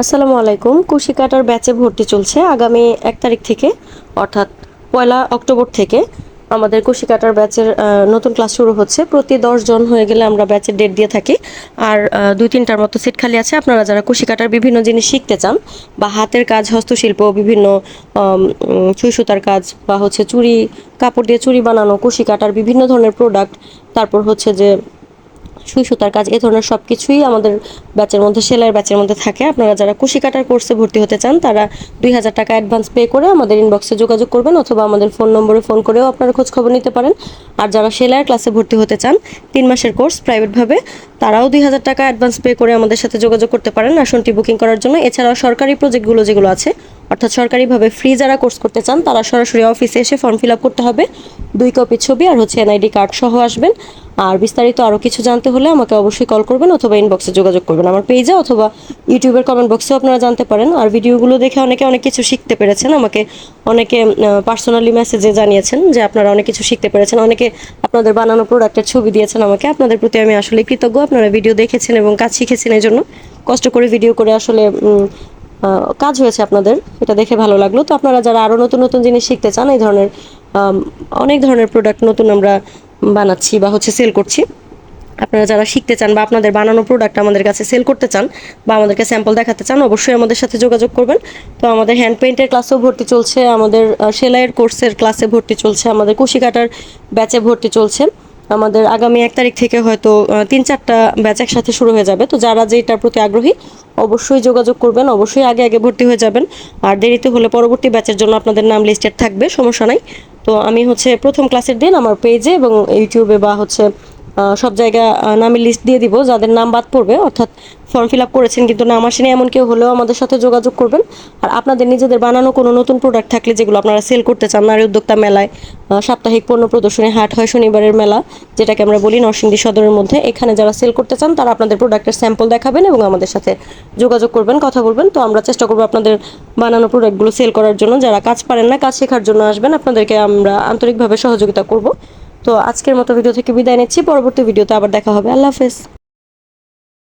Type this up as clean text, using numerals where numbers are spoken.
আসসালামু আলাইকুম। কুশি কাটার ব্যাচে ভর্তি চলছে আগামী ১ তারিখ থেকে, অর্থাৎ ১লা অক্টোবর থেকে আমাদের কুশি কাটার ব্যাচের নতুন ক্লাস শুরু হচ্ছে। প্রতি ১০ জন হয়ে গেলে আমরা ব্যাচের ডেট দিয়ে থাকি। আর ২-৩টার মতো সিট খালি আছে। আপনারা যারা কুশি কাটার বিভিন্ন জিনিস শিখতে চান বা হাতের কাজ, হস্তশিল্প, বিভিন্ন সুই সুতার কাজ বা হচ্ছে চুড়ি, কাপড় দিয়ে চুড়ি বানানো, কুশি কাটার বিভিন্ন ধরনের প্রোডাক্ট, তারপর হচ্ছে যে সুই সুতার কাজ, এ ধরনের সব কিছুই আমাদের ব্যাচের মধ্যে, সেলাইয়ের ব্যাচের মধ্যে থাকে। আপনারা যারা কুশি কাটার কোর্সে ভর্তি হতে চান তারা ২,০০০ টাকা অ্যাডভান্স পে করে আমাদের ইনবক্সে যোগাযোগ করবেন, অথবা আমাদের ফোন নম্বরে ফোন করেও আপনারা খোঁজ খবর নিতে পারেন। আর যারা সেলাইয়ের ক্লাসে ভর্তি হতে চান ৩ মাসের কোর্স প্রাইভেটভাবে, তারাও ২,০০০ টাকা অ্যাডভান্স পে করে আমাদের সাথে যোগাযোগ করতে পারেন আসনটি বুকিং করার জন্য। এছাড়াও সরকারি প্রজেক্টগুলো যেগুলো আছে, অর্থাৎ সরকারিভাবে ফ্রি যারা কোর্স করতে চান তারা সরাসরি অফিসে এসে ফর্ম ফিল আপ করতে হবে। ২ কপি ছবি আর হচ্ছে এনআইডি কার্ড সহ আসবেন। আর বিস্তারিত আরও কিছু জানতে হলে আমাকে অবশ্যই কল করবেন অথবা ইনবক্সে যোগাযোগ করবেন আমার পেজে, অথবা ইউটিউবের কমেন্ট বক্সেও আপনারা জানতে পারেন। আর ভিডিওগুলো দেখে অনেকে অনেক কিছু শিখতে পেরেছেন। আমাকে অনেকে পার্সোনালি মেসেজে জানিয়েছেন যে আপনারা অনেক কিছু শিখতে পেরেছেন। অনেকে আপনাদের বানানো প্রোডাক্টের ছবি দিয়েছেন আমাকে। আপনাদের প্রতি আমি আসলে কৃতজ্ঞ। আপনারা ভিডিও দেখেছেন এবং কাজ শিখেছেন, এই জন্য কষ্ট করে ভিডিও করে আসলে কাজ হয়েছে আপনাদের, এটা দেখে ভালো লাগলো। তো আপনারা যারা আরও নতুন নতুন জিনিস শিখতে চান, এই ধরনের অনেক ধরনের প্রোডাক্ট নতুন আমরা বানাচ্ছি বা হচ্ছে সেল করছি। আপনারা যারা শিখতে চান বা আপনাদের বানানো প্রোডাক্ট আমাদের কাছে সেল করতে চান বা আমাদেরকে স্যাম্পল দেখাতে চান, অবশ্যই আমাদের সাথে যোগাযোগ করবেন। তো আমাদের হ্যান্ড পেইন্টের ক্লাসেও ভর্তি চলছে, আমাদের সেলাইয়ের কোর্সের ক্লাসে ভর্তি চলছে, আমাদের কুশি কাটার ব্যাচে ভর্তি চলছে। আমাদের আগামী ১ তারিখ থেকে হয়তো ৩-৪টা ব্যাচ একসাথে শুরু হয়ে যাবে। তো যারা যেটার প্রতি আগ্রহী অবশ্যই যোগাযোগ করবেন, অবশ্যই আগে আগে ভর্তি হয়ে যাবেন। আর দেরিতে হলে পরবর্তী ব্যাচের জন্য আপনাদের নাম লিস্টেড থাকবে, সমস্যা নাই। তো আমি হচ্ছে প্রথম ক্লাসের দিন আমার পেজে এবং ইউটিউবে বা হচ্ছে সব জায়গায় নামের লিস্ট দিয়ে দিব। যাদের নাম বাদ পড়বে, অর্থাৎ ফর্ম ফিল আপ করেছেন কিন্তু নাম আসেনি এমন কেউ হলেও আমাদের সাথে যোগাযোগ করবেন। আর আপনাদের নিজেদের বানানো কোনো নতুন প্রোডাক্ট থাকলে যেগুলো আপনারা সেল করতে চান, নারী উদ্যোক্তা মেলায় সাপ্তাহিক পণ্য প্রদর্শনী হাট হয় শনিবারের মেলা, যেটাকে আমরা বলি নরসিংদী সদরের মধ্যে, এখানে যারা সেল করতে চান তারা আপনাদের প্রোডাক্টের স্যাম্পল দেখাবেন এবং আমাদের সাথে যোগাযোগ করবেন, কথা বলবেন। তো আমরা চেষ্টা করবো আপনাদের বানানো প্রোডাক্টগুলো সেল করার জন্য। যারা কাজ পারেন না, কাজ শেখার জন্য আসবেন, আপনাদেরকে আমরা আন্তরিকভাবে সহযোগিতা করব। তো আজকের মতো ভিডিও থেকে বিদায় নিচ্ছি। পরবর্তী ভিডিওতে আবার দেখা হবে। আল্লাহ হাফেজ।